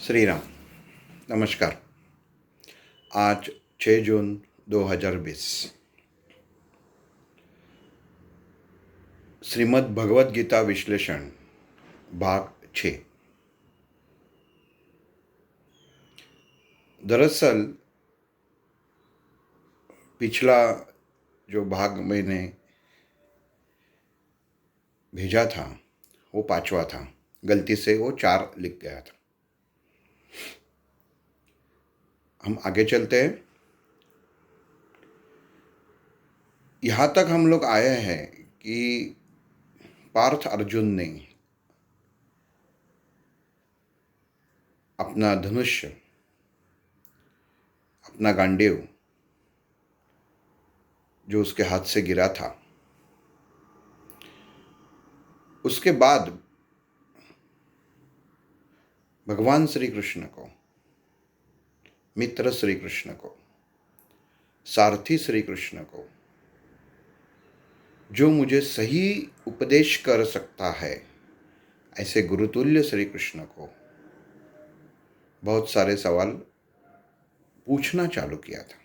श्री राम। नमस्कार। आज 6 जून 2020 श्रीमद् भगवद गीता विश्लेषण भाग 6। दरअसल पिछला जो भाग मैंने भेजा था वो 5वां था। गलती से वो 4 लिख गया था। हम आगे चलते हैं। यहाँ तक हम लोग आए हैं कि पार्थ अर्जुन ने अपना धनुष, अपना गांडीव जो उसके हाथ से गिरा था, उसके बाद भगवान श्री कृष्ण को, मित्र श्री कृष्ण को, सारथी श्री कृष्ण को, जो मुझे सही उपदेश कर सकता है, ऐसे गुरुतुल्य श्री कृष्ण को बहुत सारे सवाल पूछना चालू किया था।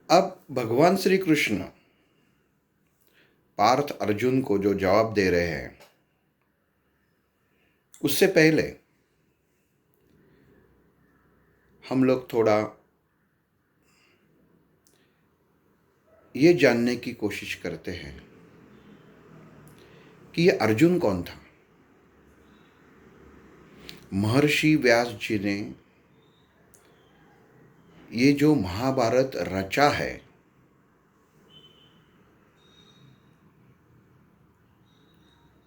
अब भगवान श्री कृष्ण पार्थ अर्जुन को जो जवाब दे रहे हैं, उससे पहले हम लोग थोड़ा ये जानने की कोशिश करते हैं कि ये अर्जुन कौन था। महर्षि व्यास जी ने ये जो महाभारत रचा है,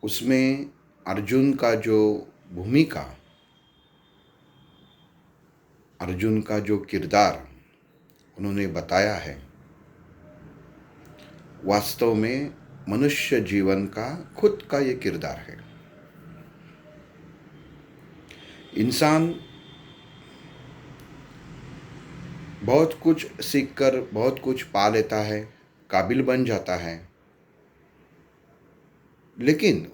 उसमें अर्जुन का जो भूमिका, अर्जुन का जो किरदार उन्होंने बताया है, वास्तव में मनुष्य जीवन का खुद का ये किरदार है। इंसान बहुत कुछ सीखकर बहुत कुछ पा लेता है, काबिल बन जाता है, लेकिन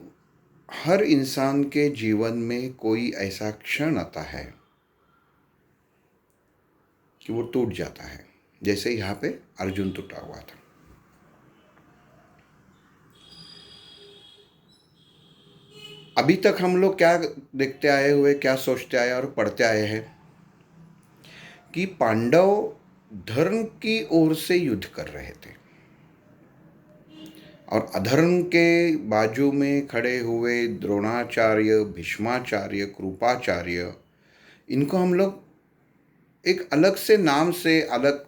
हर इंसान के जीवन में कोई ऐसा क्षण आता है कि वो टूट जाता है, जैसे यहाँ पे अर्जुन टूटा हुआ था। अभी तक हम लोग क्या देखते आए हुए, क्या सोचते आए और पढ़ते आए हैं कि पांडव धर्म की ओर से युद्ध कर रहे थे और अधर्म के बाजू में खड़े हुए द्रोणाचार्य, भीष्माचार्य, कृपाचार्य, इनको हम लोग एक अलग से नाम से, अलग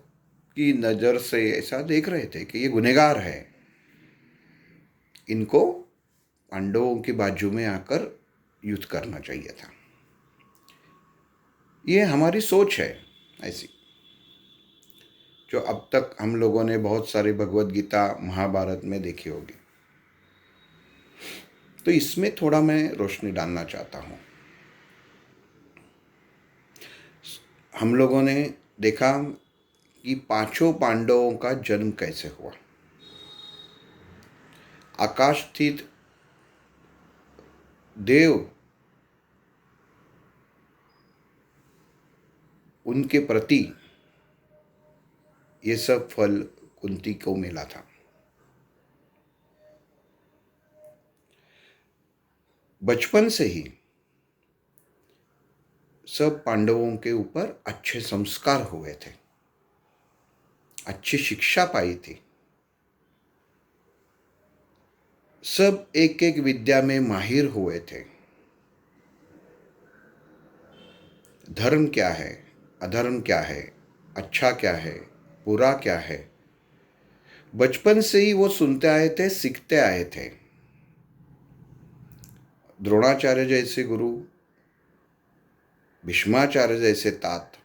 की नज़र से ऐसा देख रहे थे कि ये गुनहगार है, इनको पांडवों की बाजू में आकर युद्ध करना चाहिए था। ये हमारी सोच है ऐसी, जो अब तक हम लोगों ने बहुत सारी भगवद गीता, महाभारत में देखी होगी। तो इसमें थोड़ा मैं रोशनी डालना चाहता हूँ। हम लोगों ने देखा कि 5 पांडवों का जन्म कैसे हुआ। आकाश स्थित देव उनके प्रति ये सब फल कुंती को मिला था। बचपन से ही सब पांडवों के ऊपर अच्छे संस्कार हुए थे, अच्छी शिक्षा पाई थी, सब एक एक विद्या में माहिर हुए थे। धर्म क्या है, अधर्म क्या है, अच्छा क्या है, बुरा क्या है, बचपन से ही वो सुनते आए थे, सीखते आए थे। द्रोणाचार्य जैसे गुरु, भीष्माचार्य जैसे तात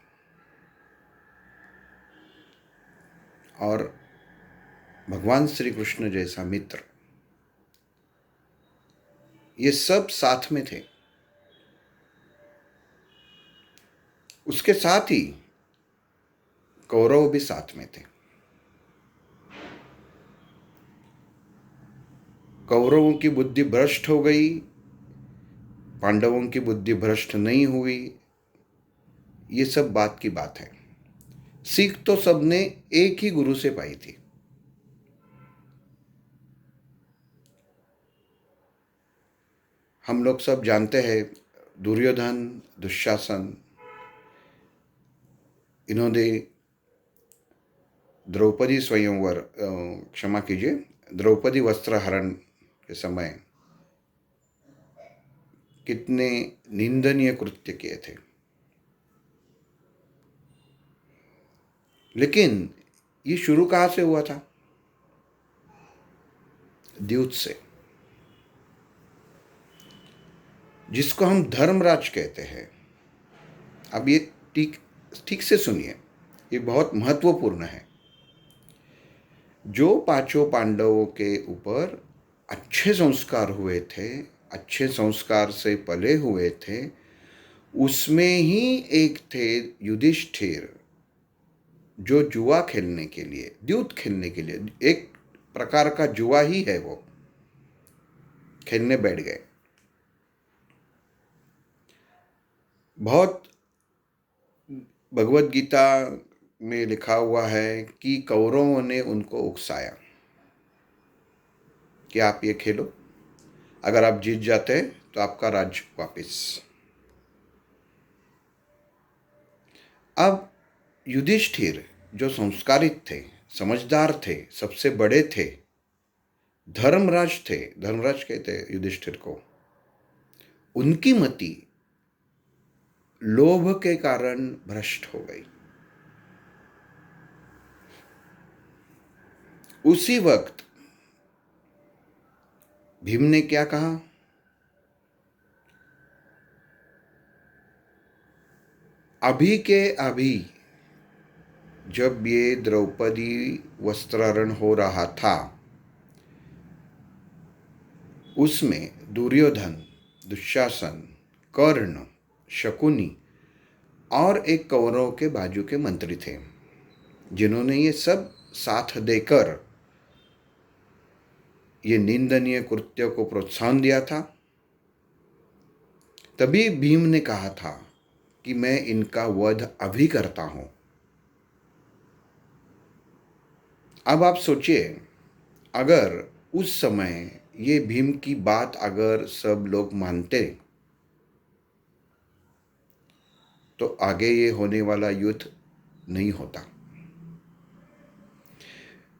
और भगवान श्री कृष्ण जैसा मित्र, ये सब साथ में थे। उसके साथ ही कौरव भी साथ में थे। कौरवों की बुद्धि भ्रष्ट हो गई, पांडवों की बुद्धि भ्रष्ट नहीं हुई। ये सब बात की बात है। सीख तो सबने एक ही गुरु से पाई थी। हम लोग सब जानते हैं, दुर्योधन, दुशासन, इन्होंने द्रौपदी स्वयंवर, क्षमा कीजिए, द्रौपदी वस्त्रहरण के समय कितने निंदनीय कृत्य किए थे। लेकिन ये शुरू कहाँ से हुआ था? द्यूत से, जिसको हम धर्मराज कहते हैं। अब ये ठीक ठीक से सुनिए, ये बहुत महत्वपूर्ण है। जो पांचों पांडवों के ऊपर अच्छे संस्कार हुए थे, अच्छे संस्कार से पले हुए थे, उसमें ही एक थे युधिष्ठिर, जो जुआ खेलने के लिए, द्यूत खेलने के लिए, एक प्रकार का जुआ ही है, वो खेलने बैठ गए। बहुत भगवत गीता में लिखा हुआ है कि कौरवों ने उनको उकसाया कि आप ये खेलो, अगर आप जीत जाते तो आपका राज्य वापिस। अब युधिष्ठिर जो संस्कारित थे, समझदार थे, सबसे बड़े थे, धर्मराज थे, धर्मराज कहते हैं युधिष्ठिर को, उनकी मति लोभ के कारण भ्रष्ट हो गई। उसी वक्त भीम ने क्या कहा? अभी के अभी जब ये द्रौपदी वस्त्रारण हो रहा था, उसमें दुर्योधन, दुशासन, कर्ण, शकुनी और एक कौरव के बाजू के मंत्री थे, जिन्होंने ये सब साथ देकर ये निंदनीय कृत्य को प्रोत्साहन दिया था। तभी भीम ने कहा था कि मैं इनका वध अभी करता हूं। अब आप सोचिए, अगर उस समय ये भीम की बात अगर सब लोग मानते तो आगे ये होने वाला युद्ध नहीं होता।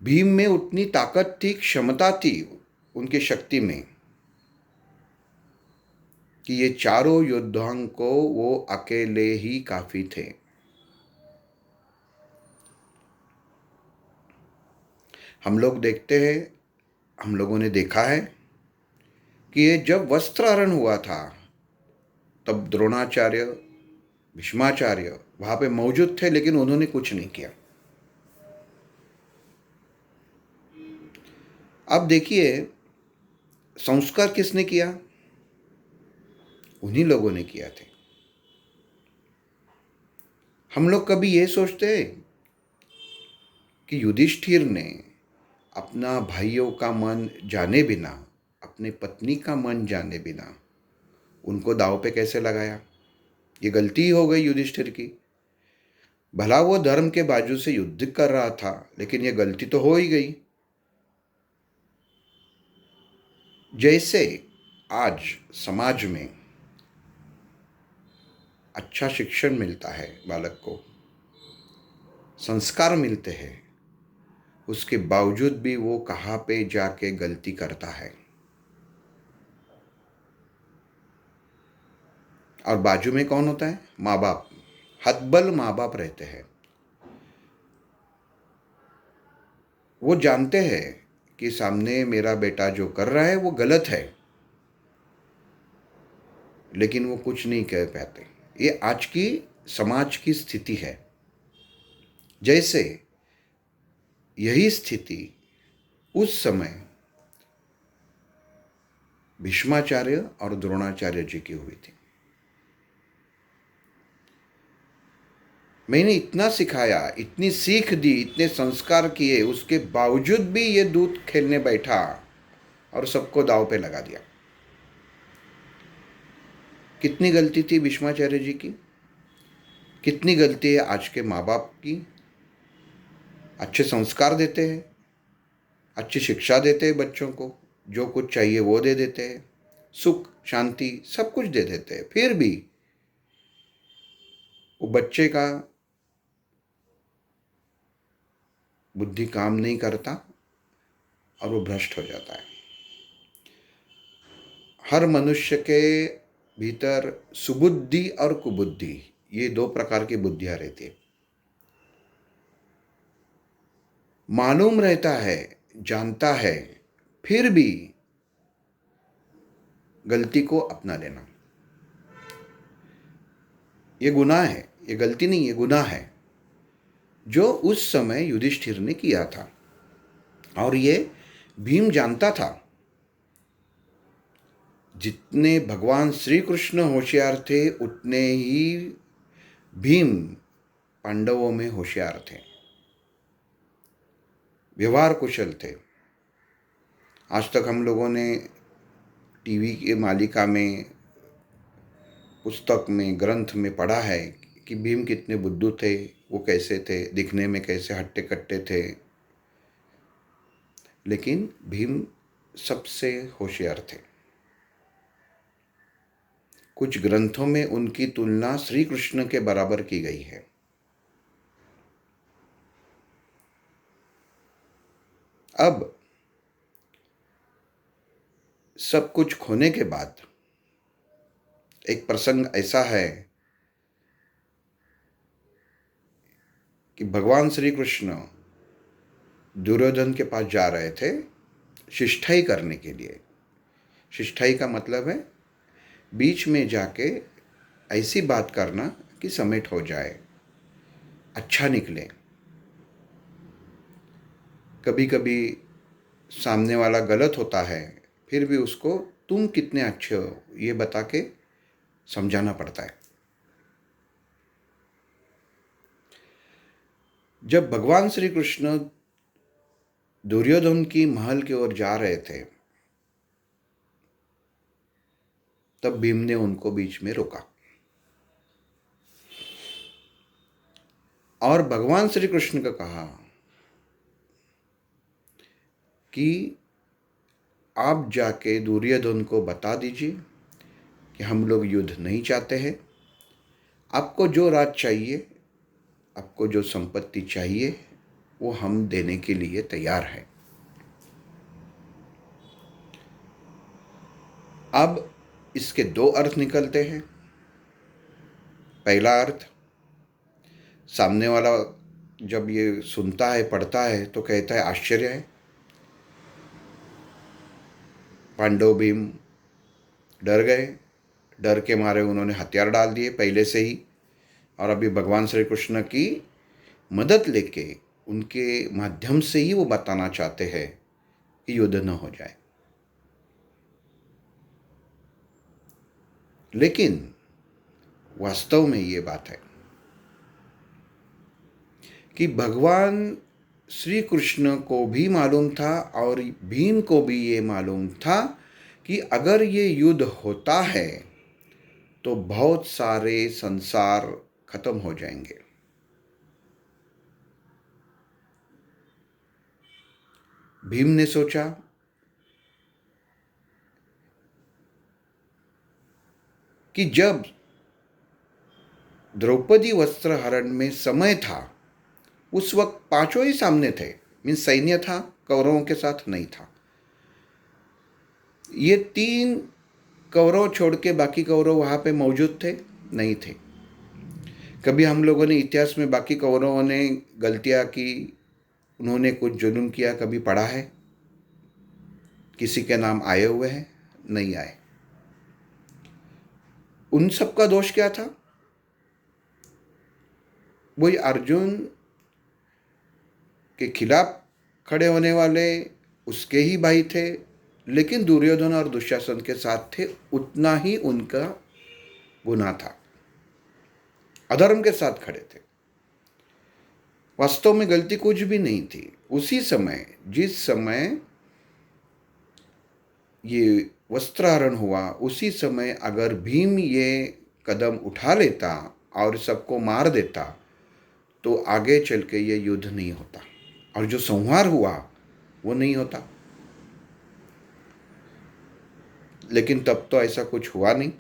भीम में उतनी ताकत थी, क्षमता थी उनकी शक्ति में, कि ये चारों योद्धाओं को वो अकेले ही काफी थे। हम लोग देखते हैं, हम लोगों ने देखा है कि ये जब वस्त्राहरण हुआ था, तब द्रोणाचार्य, भीष्माचार्य वहां पे मौजूद थे, लेकिन उन्होंने कुछ नहीं किया। अब देखिए, संस्कार किसने किया? उन्हीं लोगों ने किया थे। हम लोग कभी ये सोचते हैं कि युधिष्ठिर ने अपना भाइयों का मन जाने बिना, अपने पत्नी का मन जाने बिना उनको दांव पे कैसे लगाया? ये गलती ही हो गई युधिष्ठिर की। भला वो धर्म के बाजू से युद्ध कर रहा था, लेकिन ये गलती तो हो ही गई। जैसे आज समाज में अच्छा शिक्षण मिलता है, बालक को संस्कार मिलते हैं, उसके बावजूद भी वो कहाँ पे जाके गलती करता है। और बाजू में कौन होता है? माँ बाप। हतबल माँ बाप रहते हैं। वो जानते हैं कि सामने मेरा बेटा जो कर रहा है वो गलत है, लेकिन वो कुछ नहीं कह पाते। ये आज की समाज की स्थिति है। जैसे यही स्थिति उस समय भीष्माचार्य और द्रोणाचार्य जी की हुई थी। मैंने इतना सिखाया, इतनी सीख दी, इतने संस्कार किए, उसके बावजूद भी ये दूत खेलने बैठा, और सबको दांव पे लगा दिया। कितनी गलती थी भीष्माचार्य जी की, कितनी गलती है आज के माँ बाप की। अच्छे संस्कार देते हैं, अच्छी शिक्षा देते हैं बच्चों को, जो कुछ चाहिए वो दे देते हैं, सुख शांति सब कुछ दे देते हैं, फिर भी वो बच्चे का बुद्धि काम नहीं करता और वो भ्रष्ट हो जाता है। हर मनुष्य के भीतर सुबुद्धि और कुबुद्धि, ये दो प्रकार की बुद्धियां रहती है। मालूम रहता है, जानता है, फिर भी गलती को अपना लेना, ये गुनाह है। ये गलती नहीं, ये गुनाह है जो उस समय युधिष्ठिर ने किया था। और ये भीम जानता था। जितने भगवान श्री कृष्ण होशियार थे उतने ही भीम पांडवों में होशियार थे, व्यवहार कुशल थे। आज तक हम लोगों ने टीवी के मालिका में, पुस्तक में, ग्रंथ में पढ़ा है कि भीम कितने बुद्धू थे, वो कैसे थे, दिखने में कैसे हट्टे कट्टे थे, लेकिन भीम सबसे होशियार थे। कुछ ग्रंथों में उनकी तुलना श्री कृष्ण के बराबर की गई है। अब सब कुछ खोने के बाद एक प्रसंग ऐसा है कि भगवान श्री कृष्ण दुर्योधन के पास जा रहे थे शिष्टाई करने के लिए। शिष्टाई का मतलब है बीच में जाके ऐसी बात करना कि समेट हो जाए, अच्छा निकले। कभी कभी सामने वाला गलत होता है, फिर भी उसको तुम कितने अच्छे हो ये बता के समझाना पड़ता है। जब भगवान श्री कृष्ण दुर्योधन की महल की ओर जा रहे थे तब भीम ने उनको बीच में रोका और भगवान श्री कृष्ण को कहा कि आप जाके दुर्योधन को बता दीजिए कि हम लोग युद्ध नहीं चाहते हैं। आपको जो राज चाहिए, आपको जो संपत्ति चाहिए वो हम देने के लिए तैयार हैं। अब इसके दो अर्थ निकलते हैं। पहला अर्थ, सामने वाला जब ये सुनता है, पढ़ता है तो कहता है आश्चर्य है, पांडव भीम डर गए, डर के मारे उन्होंने हथियार डाल दिए पहले से ही, और अभी भगवान श्री कृष्ण की मदद लेके उनके माध्यम से ही वो बताना चाहते हैं कि युद्ध न हो जाए। लेकिन वास्तव में ये बात है कि भगवान श्री कृष्ण को भी मालूम था और भीम को भी ये मालूम था कि अगर ये युद्ध होता है तो बहुत सारे संसार खत्म हो जाएंगे। भीम ने सोचा कि जब द्रौपदी वस्त्र हरण में समय था उस वक्त पांचों ही सामने थे, मीन्स सैन्य था, कौरवों के साथ नहीं था। ये तीन कौरव छोड़ के बाकी कौरव वहाँ पे मौजूद थे नहीं थे। कभी हम लोगों ने इतिहास में बाकी कौरवों ने गलतियाँ की, उन्होंने कुछ जुल्म किया, कभी पढ़ा है? किसी के नाम आए हुए हैं? नहीं आए। उन सब का दोष क्या था? वही अर्जुन के खिलाफ खड़े होने वाले उसके ही भाई थे, लेकिन दुर्योधन और दुशासन के साथ थे, उतना ही उनका गुनाह था, अधर्म के साथ खड़े थे। वास्तव में गलती कुछ भी नहीं थी। उसी समय, जिस समय ये वस्त्राहरण हुआ, उसी समय अगर भीम ये कदम उठा लेता और सबको मार देता तो आगे चल के ये युद्ध नहीं होता और जो संहार हुआ वो नहीं होता। लेकिन तब तो ऐसा कुछ हुआ नहीं।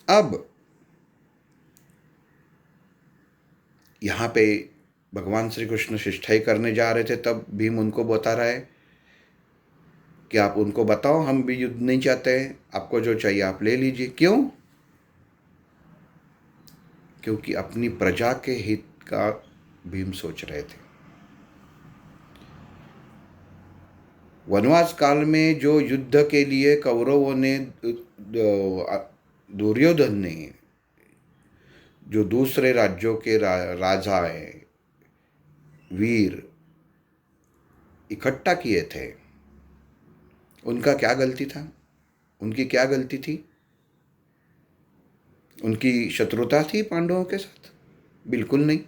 अब यहाँ पे भगवान श्री कृष्ण शिष्टाई करने जा रहे थे, तब भीम उनको बता रहा है कि आप उनको बताओ हम भी युद्ध नहीं चाहते हैं, आपको जो चाहिए आप ले लीजिए। क्यों? क्योंकि अपनी प्रजा के हित का भीम सोच रहे थे। वनवास काल में जो युद्ध के लिए कौरवों ने, दुर्योधन ने जो दूसरे राज्यों के राजा हैं, वीर इकट्ठा किए थे, उनका क्या गलती था? उनकी क्या गलती थी? उनकी शत्रुता थी पांडवों के साथ? बिल्कुल नहीं।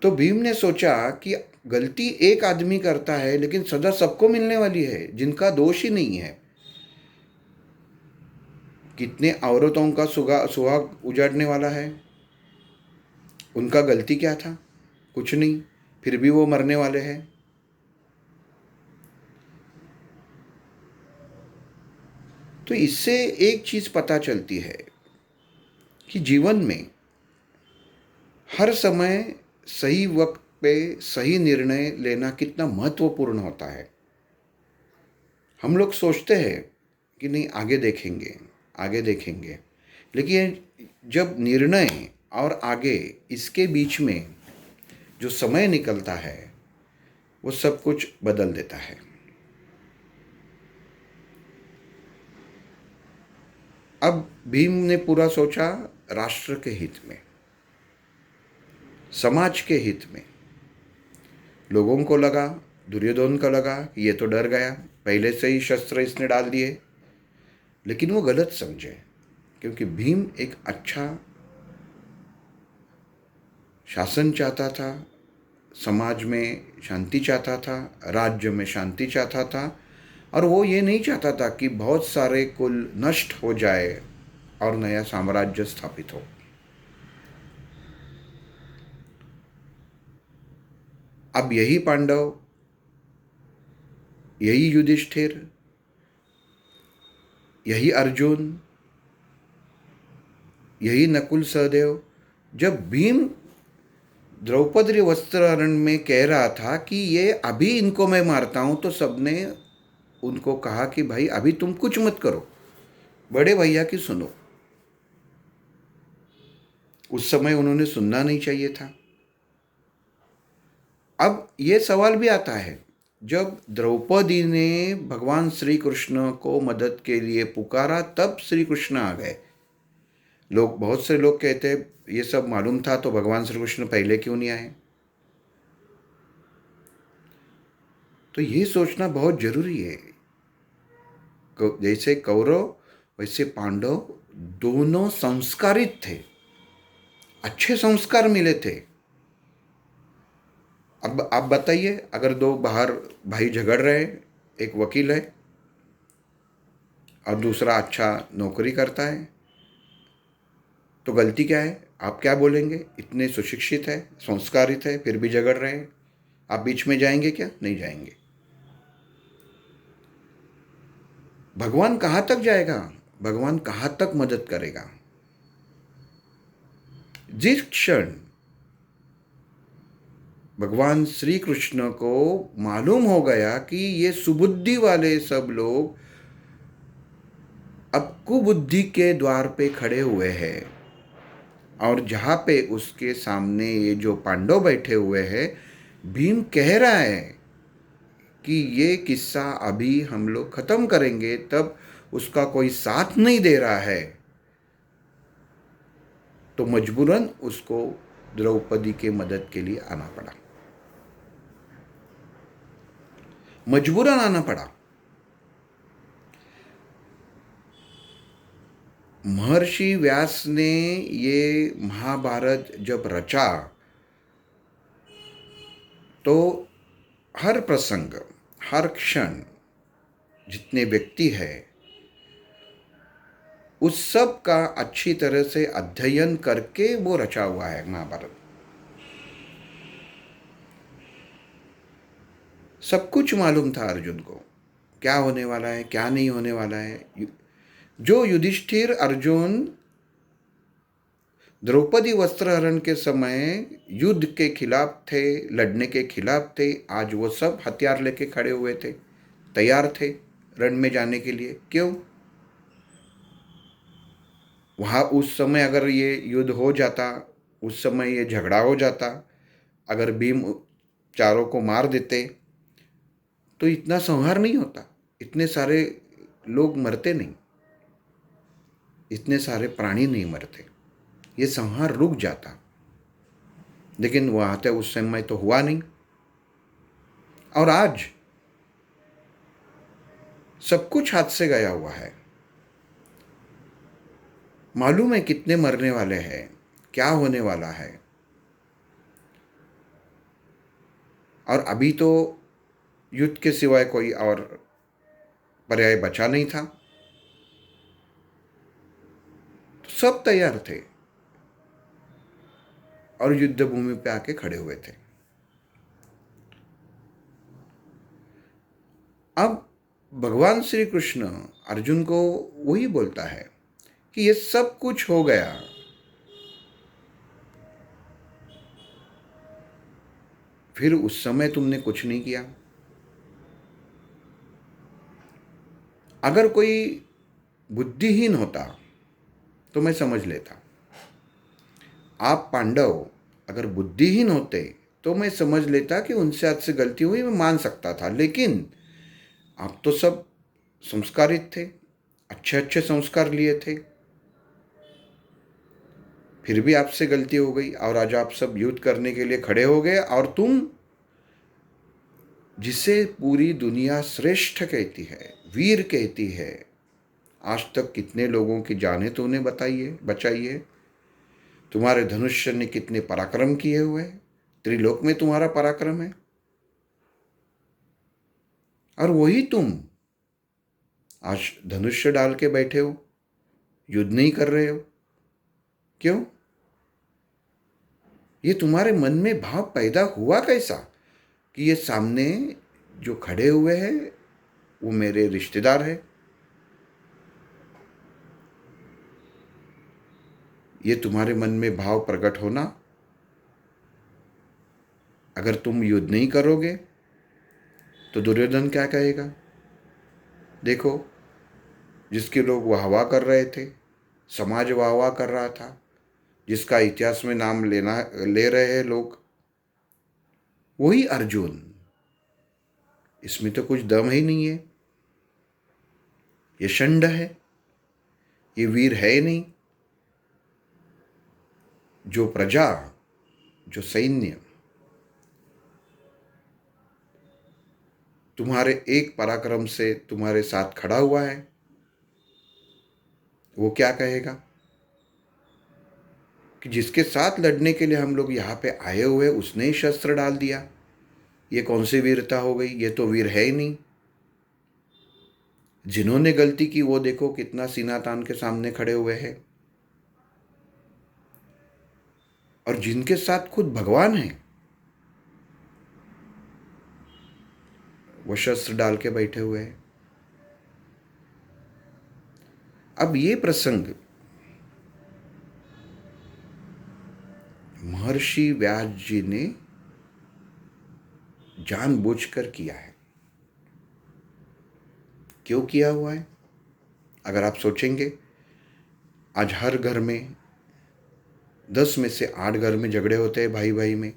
तो भीम ने सोचा कि गलती एक आदमी करता है लेकिन सजा सबको मिलने वाली है जिनका दोष ही नहीं है। कितने औरतों का सुहाग उजाड़ने वाला है, उनका गलती क्या था? कुछ नहीं, फिर भी वो मरने वाले हैं। तो इससे एक चीज पता चलती है कि जीवन में हर समय सही वक्त पे सही निर्णय लेना कितना महत्वपूर्ण होता है। हम लोग सोचते हैं कि नहीं आगे देखेंगे, आगे देखेंगे, लेकिन जब निर्णय और आगे इसके बीच में जो समय निकलता है वो सब कुछ बदल देता है। अब भीम ने पूरा सोचा राष्ट्र के हित में, समाज के हित में। लोगों को लगा, दुर्योधन को लगा कि ये तो डर गया, पहले से ही शस्त्र इसने डाल दिए, लेकिन वो गलत समझे क्योंकि भीम एक अच्छा शासन चाहता था, समाज में शांति चाहता था, राज्य में शांति चाहता था, और वो ये नहीं चाहता था कि बहुत सारे कुल नष्ट हो जाए और नया साम्राज्य स्थापित हो। अब यही पांडव, यही युधिष्ठिर, यही अर्जुन, यही नकुल सहदेव, जब भीम द्रौपदी वस्त्राहरण में कह रहा था कि ये अभी इनको मैं मारता हूं, तो सबने उनको कहा कि भाई अभी तुम कुछ मत करो, बड़े भैया की सुनो। उस समय उन्होंने सुनना नहीं चाहिए था। अब ये सवाल भी आता है, जब द्रौपदी ने भगवान श्री कृष्ण को मदद के लिए पुकारा तब श्री कृष्ण आ गए। बहुत से लोग कहते हैं ये सब मालूम था तो भगवान श्री कृष्ण पहले क्यों नहीं आए? तो ये सोचना बहुत जरूरी है। जैसे कौरव वैसे पांडव दोनों संस्कारित थे, अच्छे संस्कार मिले थे। अब आप बताइए, अगर दो बाहर भाई झगड़ रहे हैं, एक वकील है और दूसरा अच्छा नौकरी करता है, तो गलती क्या है? आप क्या बोलेंगे? इतने सुशिक्षित है, संस्कारित है, फिर भी झगड़ रहे हैं, आप बीच में जाएंगे क्या? नहीं जाएंगे। भगवान कहाँ तक जाएगा? भगवान कहाँ तक मदद करेगा? जिस क्षण भगवान श्री कृष्ण को मालूम हो गया कि ये सुबुद्धि वाले सब लोग अब कुबुद्धि के द्वार पे खड़े हुए हैं, और जहाँ पे उसके सामने ये जो पांडव बैठे हुए हैं, भीम कह रहा है कि ये किस्सा अभी हम लोग खत्म करेंगे, तब उसका कोई साथ नहीं दे रहा है, तो मजबूरन उसको द्रौपदी के मदद के लिए आना पड़ा, मजबूरन आना पड़ा। महर्षि व्यास ने ये महाभारत जब रचा तो हर प्रसंग, हर क्षण जितने व्यक्ति है उस सब का अच्छी तरह से अध्ययन करके वो रचा हुआ है महाभारत। सब कुछ मालूम था अर्जुन को, क्या होने वाला है क्या नहीं होने वाला है। जो युधिष्ठिर अर्जुन द्रौपदी वस्त्रहरण के समय युद्ध के खिलाफ थे, लड़ने के खिलाफ थे, आज वो सब हथियार लेके खड़े हुए थे, तैयार थे रण में जाने के लिए। क्यों? वहाँ उस समय अगर ये युद्ध हो जाता, उस समय ये झगड़ा हो जाता, अगर भीम चारों को मार देते तो इतना संहार नहीं होता, इतने सारे लोग मरते नहीं, इतने सारे प्राणी नहीं मरते, ये संहार रुक जाता। लेकिन वहाँ तो उस समय तो हुआ नहीं। और आज सब कुछ हाथ से गया हुआ है। मालूम है कितने मरने वाले हैं, क्या होने वाला है। और अभी तो युद्ध के सिवाय कोई और पर्याय बचा नहीं था, तो सब तैयार थे और युद्ध भूमि पे आके खड़े हुए थे। अब भगवान श्री कृष्ण अर्जुन को वही बोलता है कि ये सब कुछ हो गया, फिर उस समय तुमने कुछ नहीं किया। अगर कोई बुद्धिहीन होता तो मैं समझ लेता। आप पांडव अगर बुद्धिहीन होते तो मैं समझ लेता कि उनसे हाथ से गलती हुई, मैं मान सकता था। लेकिन आप तो सब संस्कारित थे, अच्छे अच्छे संस्कार लिए थे, फिर भी आपसे गलती हो गई और आज आप सब युद्ध करने के लिए खड़े हो गए। और तुम जिसे पूरी दुनिया श्रेष्ठ कहती है, वीर कहती है, आज तक कितने लोगों की जानें तूने बचाई है। तुम्हारे धनुष्य ने कितने पराक्रम किए हुए हैं, त्रिलोक में तुम्हारा पराक्रम है। और वही तुम आज धनुष्य डाल के बैठे हो, युद्ध नहीं कर रहे हो। क्यों? ये तुम्हारे मन में भाव पैदा हुआ कैसा कि ये सामने जो खड़े हुए हैं वो मेरे रिश्तेदार हैं? ये तुम्हारे मन में भाव प्रकट होना, अगर तुम युद्ध नहीं करोगे तो दुर्योधन क्या कहेगा? देखो, जिसके लोग वाहवाह कर रहे थे, समाज वाहवाह कर रहा था, जिसका इतिहास में नाम ले रहे हैं लोग, वही अर्जुन, इसमें तो कुछ दम ही नहीं है, ये षंड है, ये वीर है ही नहीं। जो प्रजा, जो सैन्य तुम्हारे एक पराक्रम से तुम्हारे साथ खड़ा हुआ है, वो क्या कहेगा कि जिसके साथ लड़ने के लिए हम लोग यहाँ पे आए हुए उसने ही शस्त्र डाल दिया, ये कौन सी वीरता हो गई, ये तो वीर है ही नहीं। जिन्होंने गलती की वो देखो कितना सीना तान के सामने खड़े हुए हैं, और जिनके साथ खुद भगवान है वो शस्त्र डाल के बैठे हुए हैं। अब ये प्रसंग महर्षि व्यास जी ने जानबूझकर किया है। क्यों किया हुआ है? अगर आप सोचेंगे, आज हर घर में 10 में से 8 घर में झगड़े होते हैं, भाई भाई में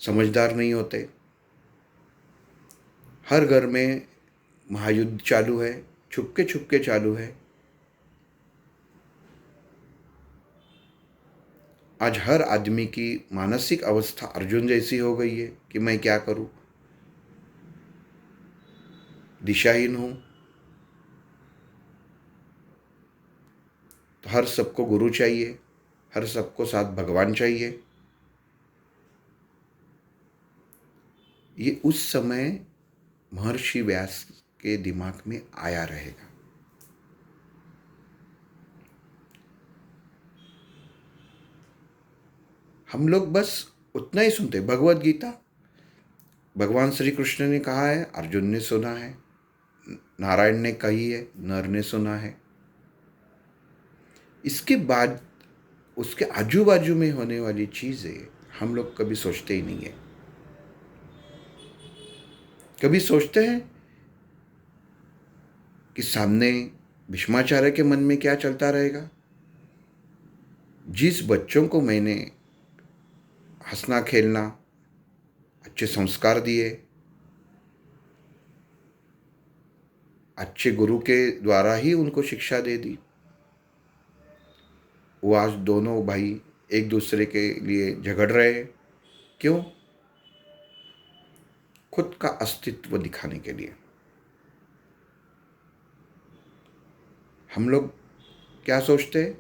समझदार नहीं होते। हर घर में महायुद्ध चालू है, छुपके चालू है। आज हर आदमी की मानसिक अवस्था अर्जुन जैसी हो गई है कि मैं क्या करूं, दिशाहीन हूं। तो हर सबको गुरु चाहिए, हर सबको साथ भगवान चाहिए। ये उस समय महर्षि व्यास के दिमाग में आया रहेगा। हम लोग बस उतना ही सुनते। भगवत गीता भगवान श्री कृष्ण ने कहा है, अर्जुन ने सुना है, नारायण ने कही है, नर ने सुना है। इसके बाद उसके आजू बाजू में होने वाली चीज़ें हम लोग कभी सोचते ही नहीं है। कभी सोचते हैं कि सामने भीष्माचार्य के मन में क्या चलता रहेगा। जिस बच्चों को मैंने हंसना खेलना, अच्छे संस्कार दिए, अच्छे गुरु के द्वारा ही उनको शिक्षा दे दी, वो आज दोनों भाई एक दूसरे के लिए झगड़ रहे हैं। क्यों? खुद का अस्तित्व दिखाने के लिए। हम लोग क्या सोचते हैं?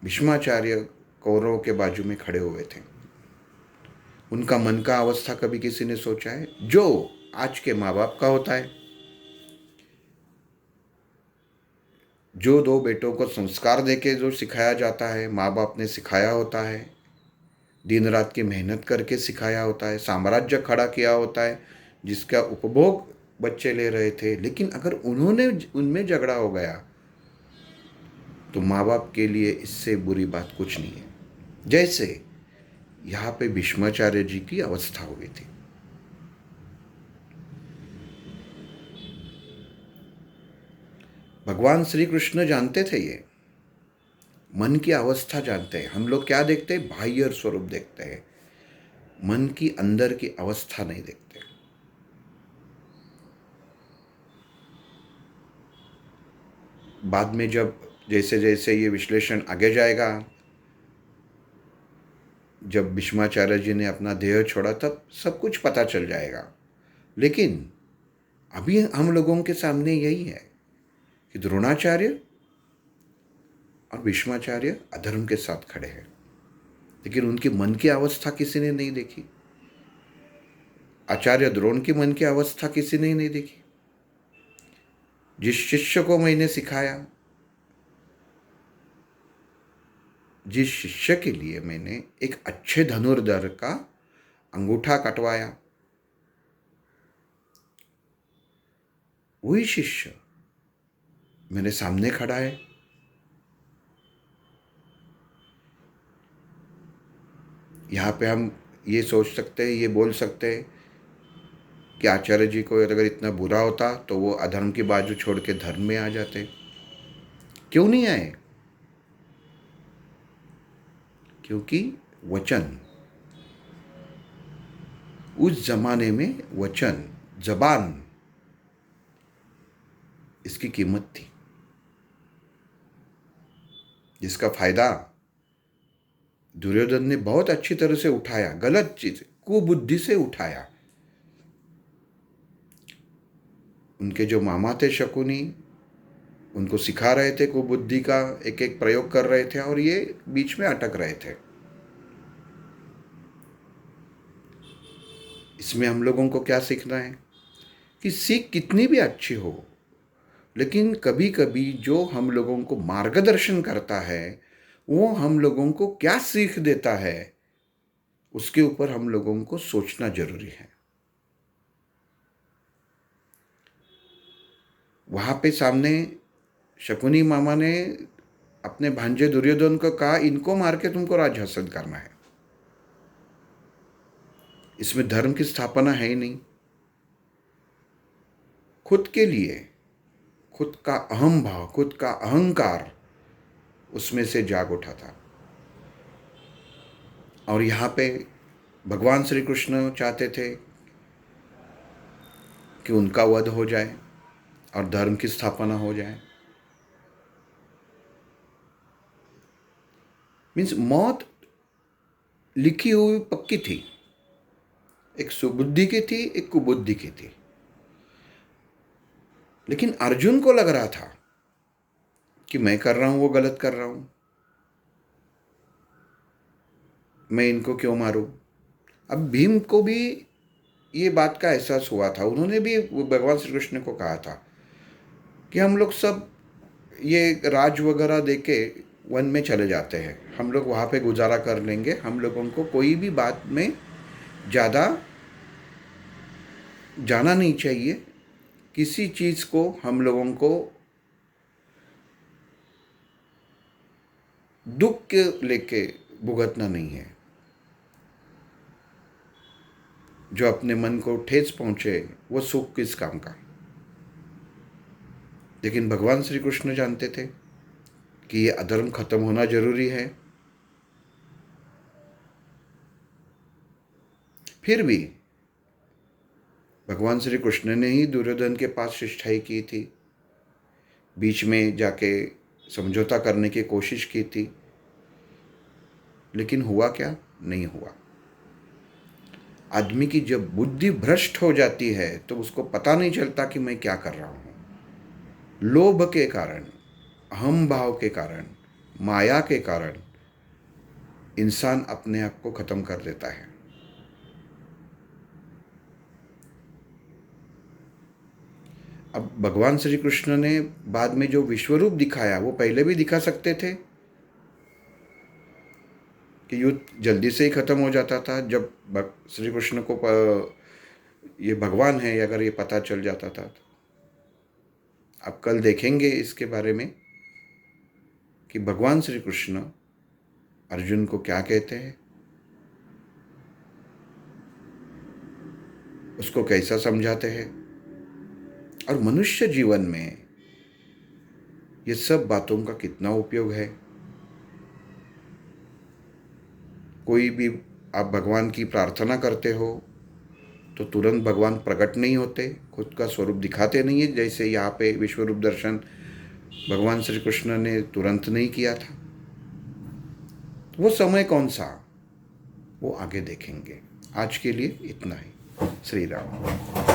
भीष्माचार्य कौरवों के बाजू में खड़े हुए थे, उनका मन का अवस्था कभी किसी ने सोचा है? जो आज के माँ बाप का होता है, जो दो बेटों को संस्कार देके जो सिखाया जाता है, माँ बाप ने सिखाया होता है, दिन रात की मेहनत करके सिखाया होता है, साम्राज्य खड़ा किया होता है जिसका उपभोग बच्चे ले रहे थे। लेकिन अगर उन्होंने उनमें झगड़ा हो गया तो माँ बाप के लिए इससे बुरी बात कुछ नहीं है। जैसे यहाँ पे भीष्माचार्य जी की अवस्था हो गई थी। भगवान श्री कृष्ण जानते थे, ये मन की अवस्था जानते हैं। हम लोग क्या देखते हैं? बाह्य स्वरूप देखते हैं, मन की अंदर की अवस्था नहीं देखते। बाद में जब जैसे जैसे ये विश्लेषण आगे जाएगा, जब भीष्माचार्य जी ने अपना देह छोड़ा तब सब कुछ पता चल जाएगा। लेकिन अभी हम लोगों के सामने यही है कि द्रोणाचार्य और भीष्माचार्य अधर्म के साथ खड़े हैं, लेकिन उनके मन की अवस्था किसी ने नहीं देखी। आचार्य द्रोण की मन की अवस्था किसी ने नहीं देखी। जिस शिष्य को मैंने सिखाया, जिस शिष्य के लिए मैंने एक अच्छे धनुर्धर का अंगूठा कटवाया, वही शिष्य मेरे सामने खड़ा है। यहाँ पे हम ये सोच सकते हैं, ये बोल सकते हैं कि आचार्य जी को अगर इतना बुरा होता तो वो अधर्म की बाजू छोड़ के धर्म में आ जाते। क्यों नहीं आए? क्योंकि वचन, उस जमाने में वचन, जबान, इसकी कीमत थी, जिसका फायदा दुर्योधन ने बहुत अच्छी तरह से उठाया। गलत चीज, कुबुद्धि से उठाया। उनके जो मामा थे शकुनी, उनको सिखा रहे थे, कुबुद्धि का एक एक प्रयोग कर रहे थे और ये बीच में अटक रहे थे। इसमें हम लोगों को क्या सीखना है कि सीख कितनी भी अच्छी हो, लेकिन कभी कभी जो हम लोगों को मार्गदर्शन करता है वो हम लोगों को क्या सीख देता है, उसके ऊपर हम लोगों को सोचना जरूरी है। वहां पे सामने शकुनी मामा ने अपने भांजे दुर्योधन को कहा, इनको मार के तुमको राज हासिल करना है। इसमें धर्म की स्थापना है ही नहीं। खुद के लिए, खुद का अहम भाव, खुद का अहंकार उसमें से जाग उठा था। और यहाँ पे भगवान श्री कृष्ण चाहते थे कि उनका वध हो जाए और धर्म की स्थापना हो जाए। मीन्स मौत लिखी हुई पक्की थी, एक सुबुद्धि की थी, एक कुबुद्धि की थी। लेकिन अर्जुन को लग रहा था कि मैं कर रहा हूं वो गलत कर रहा हूं, मैं इनको क्यों मारूं। अब भीम को भी ये बात का एहसास हुआ था। उन्होंने भी भगवान श्री कृष्ण को कहा था कि हम लोग सब ये राज वगैरह देके वन में चले जाते हैं, हम लोग वहाँ पे गुजारा कर लेंगे, हम लोगों को कोई भी बात में ज़्यादा जाना नहीं चाहिए, किसी चीज़ को हम लोगों को दुख के लेके भुगतना नहीं है। जो अपने मन को ठेस पहुंचे वो सुख किस काम का। लेकिन भगवान श्री कृष्ण जानते थे कि ये अधर्म खत्म होना जरूरी है। फिर भी भगवान श्री कृष्ण ने ही दुर्योधन के पास शिष्टाई की थी, बीच में जाके समझौता करने की कोशिश की थी, लेकिन हुआ क्या? नहीं हुआ। आदमी की जब बुद्धि भ्रष्ट हो जाती है तो उसको पता नहीं चलता कि मैं क्या कर रहा हूँ। लोभ के कारण, अहम भाव के कारण, माया के कारण इंसान अपने आप को खत्म कर देता है। अब भगवान श्री कृष्ण ने बाद में जो विश्वरूप दिखाया वो पहले भी दिखा सकते थे कि युद्ध जल्दी से ही खत्म हो जाता था। जब श्री कृष्ण को ये भगवान है अगर ये पता चल जाता था। अब कल देखेंगे इसके बारे में कि भगवान श्री कृष्ण अर्जुन को क्या कहते हैं, उसको कैसा समझाते हैं, और मनुष्य जीवन में ये सब बातों का कितना उपयोग है। कोई भी आप भगवान की प्रार्थना करते हो तो तुरंत भगवान प्रकट नहीं होते, खुद का स्वरूप दिखाते नहीं है। जैसे यहाँ पे विश्वरूप दर्शन भगवान श्री कृष्ण ने तुरंत नहीं किया था। वो समय कौन सा, वो आगे देखेंगे। आज के लिए इतना ही। श्री राम।